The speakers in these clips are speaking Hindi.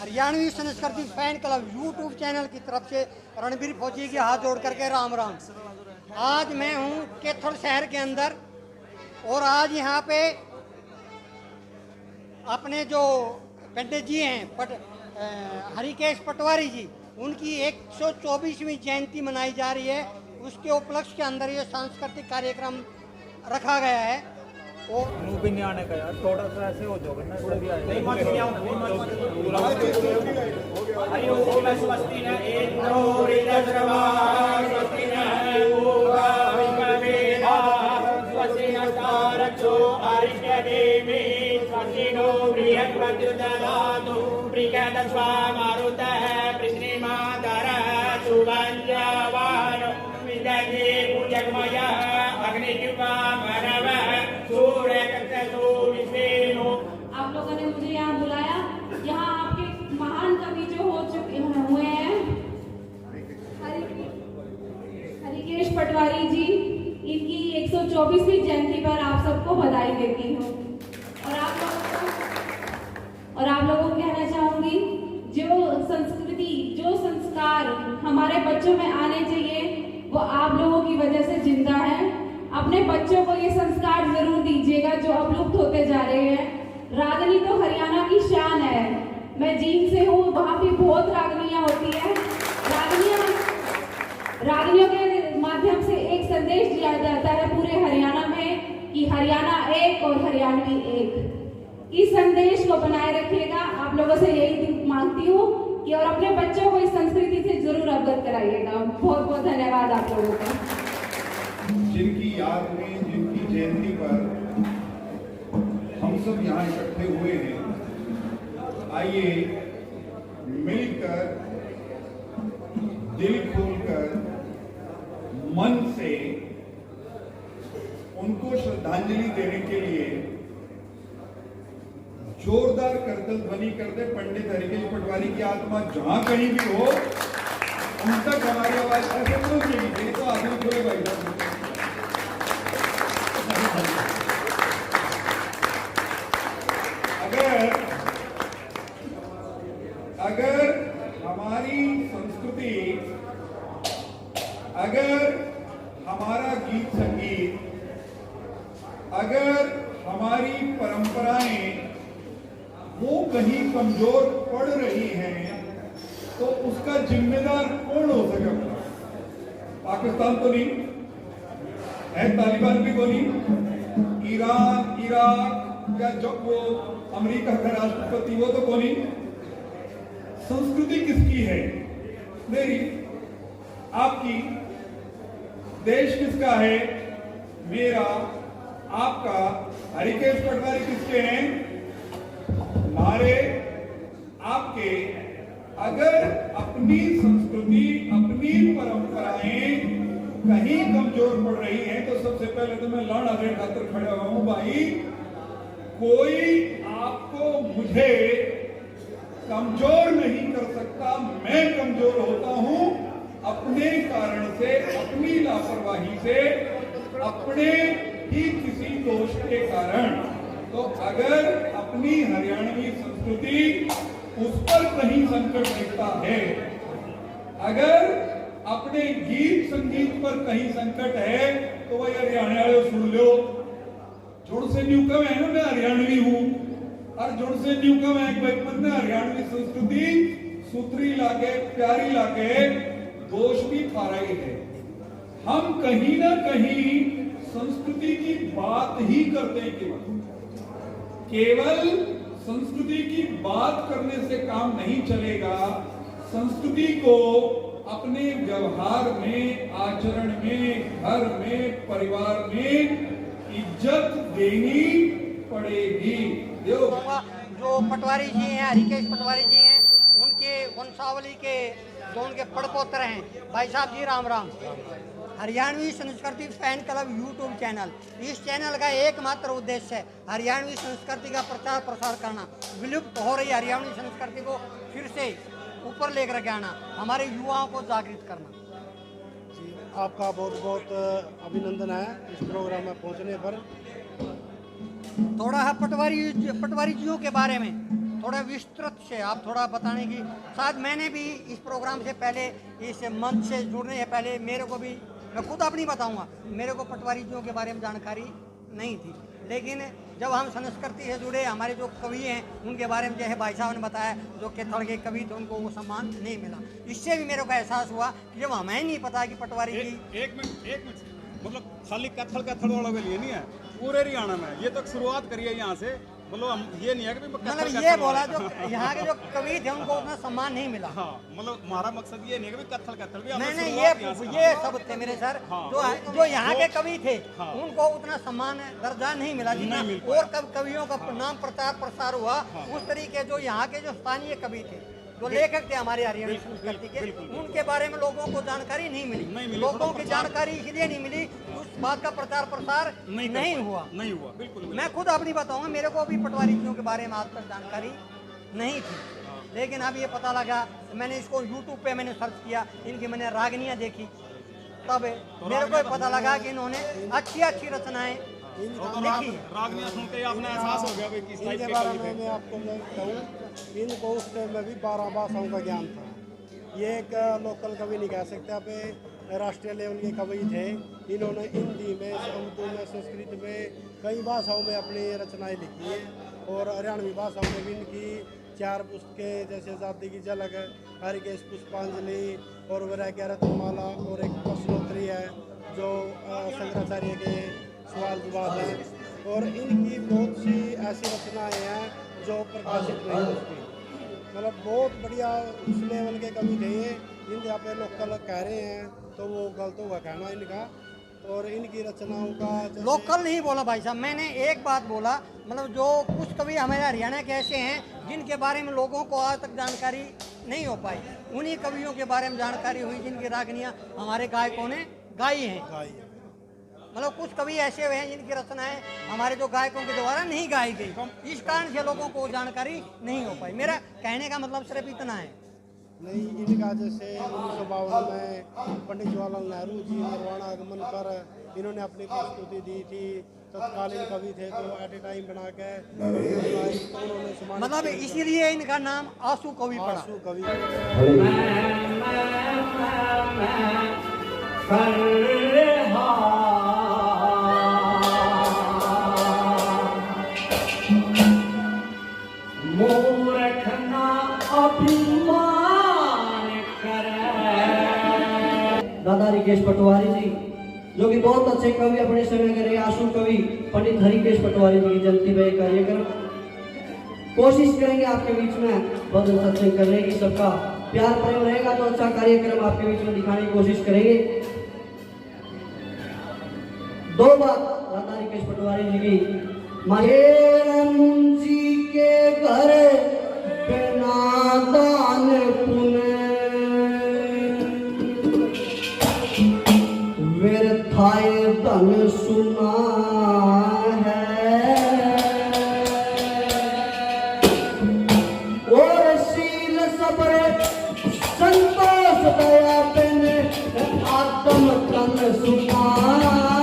हरियाणवी संस्कृति फैन क्लब यूट्यूब चैनल की तरफ से रणबीर फौजी के हाथ जोड़ करके राम राम। आज मैं हूँ कैथल शहर के अंदर और आज यहाँ पे अपने जो पंडित जी हैं हरिकेश पटवारी जी, उनकी 124वीं जयंती मनाई जा रही है। उसके उपलक्ष्य के अंदर ये सांस्कृतिक कार्यक्रम रखा गया है। और मुंह भी नहीं आने का यार, थोड़ा सा ऐसे हो जाओगे ना, थोड़ा भी आएगा। आप लोगों ने मुझे यहाँ बुलाया। यहाँ आपके महान कवि जो हुए हैं हरिकेश पटवारी जी, इनकी 124वीं जयंती पर आप सबको बधाई देती हूँ। और आप लोगों को कहना चाहूंगी, जो संस्कृति, जो संस्कार हमारे बच्चों में आने चाहिए वो आप लोगों की वजह से जिंदा है। अपने बच्चों को ये संस्कार जरूर दीजिएगा जो अब लुप्त होते जा रहे हैं। रागनी तो हरियाणा की शान है। मैं जींद से हूँ, वहाँ भी बहुत रागनियाँ होती है। रागनियों के माध्यम से एक संदेश दिया जाता है पूरे हरियाणा में कि हरियाणा एक और हरियाणवी एक। इस संदेश को बनाए रखिएगा। आप लोगों से यही मांगती हूँ कि और अपने बच्चों को इस संस्कृति से जरूर अवगत कराइएगा। बहुत बहुत धन्यवाद आप लोगों का। जिनकी याद में, जिनकी जयंती पर हम सब यहाँ इकट्ठे हुए हैं, आइए मिलकर, दिल खोलकर, मन से उनको श्रद्धांजलि देने के लिए जोरदार करतल ध्वनि करते पंडित हरिकेश पटवारी की आत्मा जहां कहीं भी हो, उन तक हमारी आवाज ऐसे पहुंचेगी। तो आदमी खुले भाई साहब, अगर हमारी संस्कृति, अगर हमारा गीत संगीत, अगर हमारी परंपराएं वो कहीं कमजोर पड़ रही हैं, तो उसका जिम्मेदार कौन हो सकेगा? पाकिस्तान तो नहीं है, तालिबान भी तो नहीं, ईरान, इराक या जब वो अमेरिका का राष्ट्रपति, वो तो कौन नहीं। संस्कृति किसकी है? मेरी, आपकी। देश किसका है? मेरा, आपका। हरिकेश पटवारी किसके हैं? हमारे, आपके। अगर अपनी संस्कृति, अपनी परंपराएं कहीं कमजोर पड़ रही हैं, तो सबसे पहले तो मैं लड़ आगे खातर खड़ा हुआ हूं भाई। कोई आपको, मुझे कमजोर नहीं कर सकता। मैं कमजोर होता हूं अपने कारण से, अपनी लापरवाही से, अपने ही किसी दोष के कारण। तो अगर अपनी हरियाणवी संस्कृति, उस पर कहीं संकट दिखता है, अगर अपने गीत संगीत पर कहीं संकट है, तो भाई हरियाणा वाले सुन लो। जुड़ से न्यूकम है ना, मैं हरियाणवी हूं। और जुड़ से न्यूकम है कि मैं हरियाणवी संस्कृति सुथरी लागे, प्यारी लागे, दोष भी थारा ही है। हम कहीं ना कहीं संस्कृति की बात ही करते हैं। केवल संस्कृति की बात करने से काम नहीं चलेगा। संस्कृति को अपने व्यवहार में, आचरण में, घर में, परिवार में इज्जत देनी पड़ेगी। जो पटवारी जी हैं, हरिकेश पटवारी जी हैं, उनके वंशावली के जो उनके पड़पोत्र हैं, भाई साहब जी राम राम। हरियाणवी संस्कृति फैन क्लब यूट्यूब चैनल, इस चैनल का एकमात्र उद्देश्य है हरियाणवी संस्कृति का प्रचार प्रसार करना। विलुप्त हो रही हरियाणवी संस्कृति को फिर से ऊपर लेकर के आना, हमारे युवाओं को जागृत करना। जी, आपका बहुत बहुत अभिनंदन है इस प्रोग्राम में पहुंचने पर। थोड़ा है पटवारी जीओं के बारे में। थोड़ा विस्तृत से आप थोड़ा बताने की, शायद मैंने भी इस प्रोग्राम से पहले, इस मंच से जुड़ने से पहले मेरे को भी, मैं खुद अपनी बताऊंगा, मेरे को पटवारीजियों के बारे में जानकारी नहीं थी। लेकिन जब हम संस्कृति से जुड़े, हमारे जो कवि हैं उनके बारे में जैसे भाई साहब ने बताया, जो केथड़ के कवि थे उनको वो सम्मान नहीं मिला। इससे भी मेरे को एहसास हुआ कि जब हमें नहीं पता कि पटवारी जी, एक मिनट मतलब खाली कत्थड़ वालों के लिए नहीं है, पूरे हरियाणा में ये तक शुरुआत करिए यहाँ से। मतलब हम ये नहीं है कि मतलब ये बोला जो यहाँ के जो कवि थे उनको उतना सम्मान नहीं मिला। हाँ, मतलब हमारा मकसद ये नहीं है कि कत्थड़ भी मैंने ये सब थे मेरे सर, जो यहाँ के कवि थे उनको उतना सम्मान दर्जा नहीं मिला जितना और कवियों का नाम प्रचार प्रसार हुआ। उस तरीके जो यहाँ के जो स्थानीय कवि थे, जो लेखक थे हमारे हरियाणा संस्कृति के, उनके बारे में लोगों को जानकारी नहीं मिली। लोगों की जानकारी इसलिए नहीं मिली, उस बात का प्रचार प्रसार नहीं हुआ। बिल्कुल। मैं खुद अपनी बताऊंगा, मेरे को भी पटवारियों के बारे में आज तक जानकारी नहीं थी, लेकिन अब ये पता लगा, मैंने इसको YouTube पे मैंने सर्च किया, इनकी मैंने रागनियाँ देखी, तब मेरे को पता लगा कि इन्होंने अच्छी रचनाएं लिखी। रागनियाँ सुन के आपने एहसास हो गया किस टाइप के बारे में मैं आपको कहूँ, इनको उस टाइम में भी 12 भाषाओं का ज्ञान था। ये एक लोकल कवि नहीं कह सकते, आप राष्ट्रीय लेवल के कवि थे। इन्होंने हिंदी में, उर्दू में, संस्कृत में, कई भाषाओं में अपनी रचनाएं लिखी है। और हरियाणवी भाषाओं में भी इनकी 4 पुस्तकें, जैसे आज़ादी की झलक, हरिकेश पुष्पांजलि और वैराग्य रत्नमाला, और एक प्रश्नोत्तरी है जो शंकराचार्य के सवाल जवाब है। और इनकी बहुत सी ऐसी रचनाएं हैं जो प्रकाशित नहीं होती। मतलब बहुत बढ़िया उस लेवल के कवि थे ये। इन यहाँ पे लोकल कह रहे हैं तो वो गलत होगा कहना इनका। और इनकी रचनाओं का लोकल नहीं बोला भाई साहब, मैंने एक बात बोला, मतलब जो कुछ कवि हमारे हरियाणा के ऐसे हैं जिनके बारे में लोगों को आज तक जानकारी नहीं हो पाई, उन्हीं कवियों के बारे में जानकारी हुई जिनकी रागनियाँ हमारे गायकों ने गाई हैं। मतलब कुछ कवि ऐसे हुए हैं जिनकी रचनाएं हमारे जो गायकों के द्वारा नहीं गाई गई, इस कारण से लोगों को जानकारी नहीं हो पाई। मेरा कहने का मतलब सिर्फ इतना है। नहीं, इनका जैसे 1952 में पंडित जवाहरलाल नेहरू जी निर्वाण आगमन पर इन्होंने अपनी प्रस्तुति दी थी। तत्कालीन कवि थे तो एट ए टाइम बना के उन्होंने, मतलब इसीलिए इनका नाम आंसू कवि पड़ा। आंसू कवि। दादा हरिकेश पटवारी जी, जो कि बहुत अच्छे कवि अपने समय के रहे, आशु कवि पंडित हरिकेश पटवारी जी की जयंती में कार्यक्रम कोशिश करेंगे आपके बीच में भजन सत्संग करने की। सबका प्यार प्रेम रहेगा तो अच्छा कार्यक्रम आपके बीच में दिखाने की कोशिश करेंगे। 2 बात दादा हरिकेश पटवारी जी की, महेरम जी के घर बिना दान पुण्य व्यर्थाय धन सुना है, और शील सब्र संतोष दया बिन आत्म तन सुना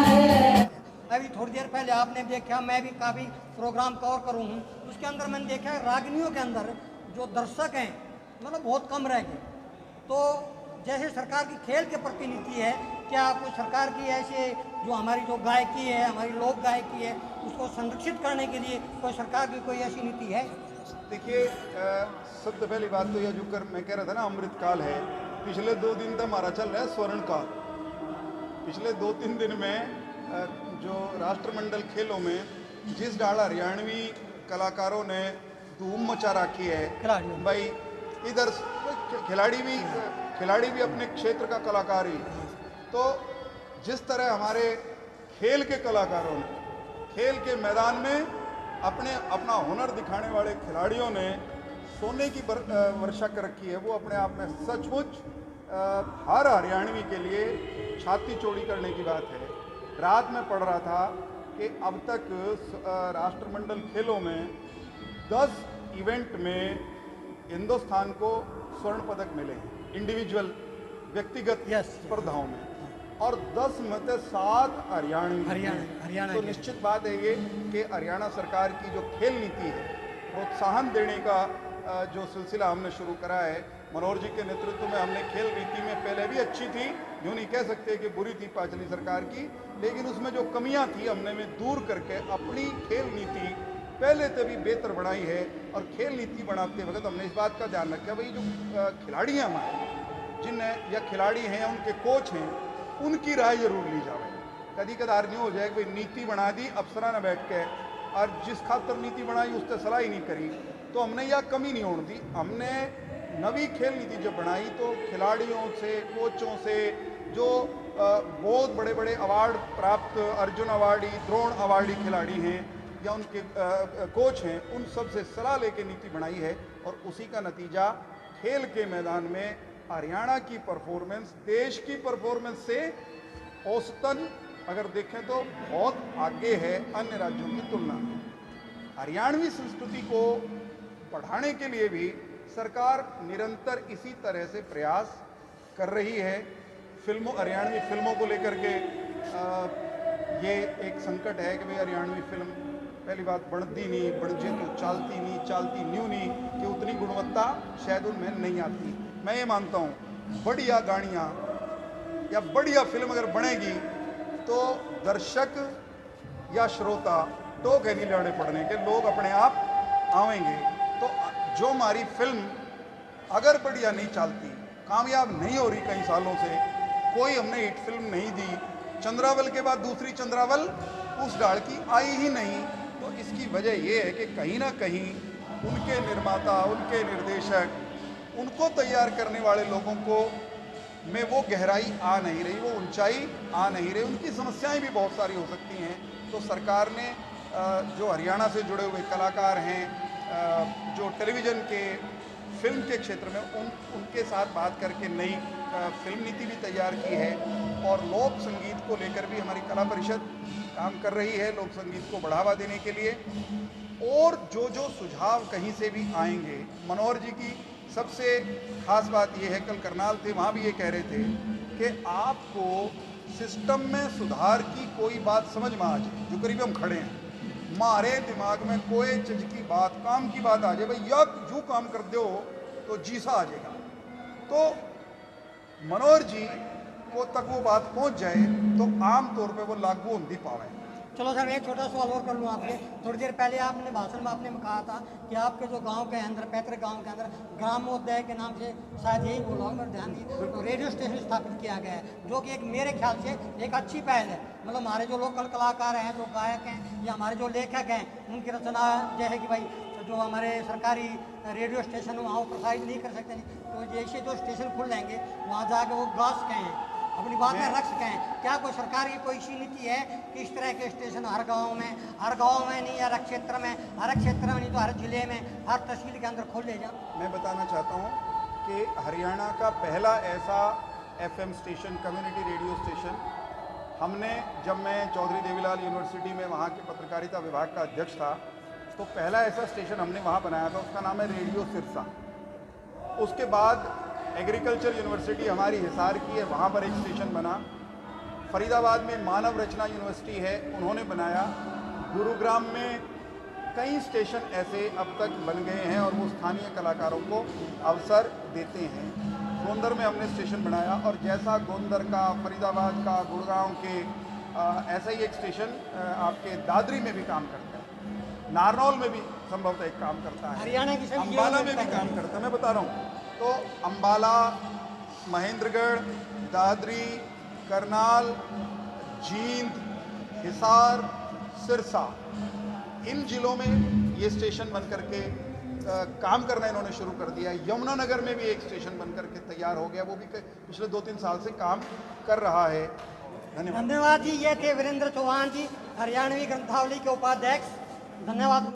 है। अभी थोड़ी देर पहले आपने देखा, मैं भी काफ़ी प्रोग्राम कवर करूँ हूँ, उसके अंदर मैंने देखा रागनियों के अंदर जो दर्शक हैं मतलब बहुत कम रह गए। तो जैसे सरकार की खेल के प्रति नीति है, क्या कोई सरकार की ऐसे जो हमारी जो गायकी है, हमारी लोक गायकी है, उसको संरक्षित करने के लिए कोई सरकार की कोई ऐसी नीति है? देखिए, सबसे पहली बात तो यह जो कर मैं कह रहा था ना, अमृत काल है। पिछले 2 दिन तक हमारा चल रहा है स्वर्ण काल। पिछले 2-3 दिन में जो राष्ट्रमंडल खेलों में जिस डाला हरियाणवी कलाकारों ने धूम मचा रखी है भाई, इधर खिलाड़ी भी अपने क्षेत्र का कलाकार ही। तो जिस तरह हमारे खेल के कलाकारों ने खेल के मैदान में अपना हुनर दिखाने वाले खिलाड़ियों ने सोने की वर्षा कर रखी है, वो अपने आप में सचमुच हर हरियाणवी के लिए छाती चौड़ी करने की बात है। रात में पढ़ रहा था कि अब तक राष्ट्रमंडल खेलों में 10 इवेंट में हिंदुस्तान को स्वर्ण पदक मिले इंडिविजुअल व्यक्तिगत स्पर्धाओं में, और 10 में से 7 हरियाणा। तो निश्चित बात है ये कि हरियाणा सरकार की जो खेल नीति है प्रोत्साहन देने का जो सिलसिला हमने शुरू करा है, मनोहर जी के नेतृत्व में हमने खेल नीति में पहले भी अच्छी थी, यूँ नहीं कह सकते कि बुरी थी पिछली सरकार की, लेकिन उसमें जो कमियां थी हमने में दूर करके अपनी खेल नीति पहले से भी बेहतर बनाई है। और खेल नीति बनाते वक्त हमने इस बात का ध्यान रखा, भाई जो खिलाड़ी हैं हमारे, जिन्हें या खिलाड़ी हैं उनके कोच हैं, उनकी राय जरूर ली जाए। कभी कदार नहीं हो जाए कि भाई नीति बना दी अफसरा ने बैठ के और जिस खातर नीति बनाई उससे सलाह ही नहीं करी, तो हमने यह कमी नहीं होने दी। हमने नवी खेल नीति जब बनाई तो खिलाड़ियों से, कोचों से, जो बहुत बड़े बड़े अवार्ड प्राप्त अर्जुन अवार्डी, द्रोण अवार्डी खिलाड़ी हैं या उनके कोच हैं, उन सब से सलाह लेके नीति बनाई है। और उसी का नतीजा खेल के मैदान में हरियाणा की परफॉर्मेंस देश की परफॉर्मेंस से औसतन अगर देखें तो बहुत आगे है अन्य राज्यों की तुलना में। हरियाणवी संस्कृति को बढ़ाने के लिए भी सरकार निरंतर इसी तरह से प्रयास कर रही है। हरियाणवी फिल्मों को लेकर के ये एक संकट है कि भाई हरियाणवी फिल्म पहली बात बढ़ती नहीं, बढ़जे तो चालती न्यू नहीं कि उतनी गुणवत्ता शायद उनमें नहीं आती। मैं ये मानता हूँ बढ़िया गाड़ियाँ या बढ़िया फिल्म अगर बनेगी तो दर्शक या श्रोता टोक है नहीं लड़ने पड़ने के, लोग अपने आप आवेंगे। तो जो हमारी फिल्म अगर बढ़िया नहीं चलती, कामयाब नहीं हो रही, कई सालों से कोई हमने हिट फिल्म नहीं दी, चंद्रावल के बाद दूसरी चंद्रावल उस डाल की आई ही नहीं, तो इसकी वजह ये है कि कहीं ना कहीं उनके निर्माता, उनके निर्देशक, उनको तैयार करने वाले लोगों को में वो गहराई आ नहीं रही, वो ऊंचाई आ नहीं रही, उनकी समस्याएं भी बहुत सारी हो सकती हैं। तो सरकार ने जो हरियाणा से जुड़े हुए कलाकार हैं, जो टेलीविज़न के फिल्म के क्षेत्र में उनके साथ बात करके नई फिल्म नीति भी तैयार की है। और लोक संगीत को लेकर भी हमारी कला परिषद काम कर रही है, लोक संगीत को बढ़ावा देने के लिए। और जो जो सुझाव कहीं से भी आएंगे, मनोहर जी की सबसे खास बात यह है, कल करनाल थे वहाँ भी ये कह रहे थे कि आपको सिस्टम में सुधार की कोई बात समझ में आ जाए, जो करीब हम खड़े हैं, हमारे दिमाग में कोई चीज की बात, काम की बात आ जाए, भाई यू काम कर दो तो जीसा आ जाएगा, तो मनोहर जी को तक वो बात पहुंच जाए तो आम तौर पे वो लागू होती पावे। चलो सर, एक छोटा सवाल और कर लूँ आपसे। थोड़ी देर पहले आपने भाषण में आपने कहा था कि आपके जो गांव के अंदर, पैतृक गांव के अंदर, ग्रामोदय के नाम से, शायद यही बोला हूँ, मेरे ध्यान दी, तो रेडियो स्टेशन स्थापित किया गया है, जो कि एक मेरे ख्याल से एक अच्छी पहल है। मतलब हमारे जो लोकल कलाकार हैं, जो गायक हैं या हमारे जो लेखक हैं, उनकी रचना जो है कि भाई जो हमारे सरकारी रेडियो स्टेशन वहाँ प्रसारित नहीं कर सकते, तो जैसे जो स्टेशन खुल जाएंगे वहाँ जाके वो गा सकें, अपनी बातें रख सकें। क्या कोई सरकार की कोई सी नीति है कि इस तरह के स्टेशन हर गांव में नहीं, हर क्षेत्र में नहीं तो हर जिले में, हर तहसील के अंदर खोले जाए? मैं बताना चाहता हूं कि हरियाणा का पहला ऐसा FM station, community radio station, हमने, जब मैं चौधरी देवीलाल यूनिवर्सिटी में वहाँ के पत्रकारिता विभाग का अध्यक्ष था, तो पहला ऐसा स्टेशन हमने वहाँ बनाया था, उसका नाम है रेडियो सिरसा। उसके बाद एग्रीकल्चर यूनिवर्सिटी हमारी हिसार की है, वहाँ पर एक स्टेशन बना। फरीदाबाद में मानव रचना यूनिवर्सिटी है, उन्होंने बनाया। गुरुग्राम में कई स्टेशन ऐसे अब तक बन गए हैं और वो स्थानीय कलाकारों को अवसर देते हैं। गोंदर में हमने स्टेशन बनाया, और जैसा गोंदर का, फरीदाबाद का, गुड़गांव के, ऐसा ही एक स्टेशन आपके दादरी में भी काम करता है, नारनौल में भी संभवतः एक काम करता है, हरियाणा की अम्बाला में भी काम करता है। मैं बता रहा हूँ, तो अम्बाला, महेंद्रगढ़, दादरी, करनाल, जींद, हिसार, सिरसा, इन जिलों में ये स्टेशन बन करके काम करना इन्होंने शुरू कर दिया। यमुनानगर में भी एक स्टेशन बन करके तैयार हो गया, वो भी पिछले 2-3 साल से काम कर रहा है। धन्यवाद। धन्यवाद जी। ये थे वीरेंद्र चौहान जी, हरियाणवी ग्रंथावली के उपाध्यक्ष। धन्यवाद।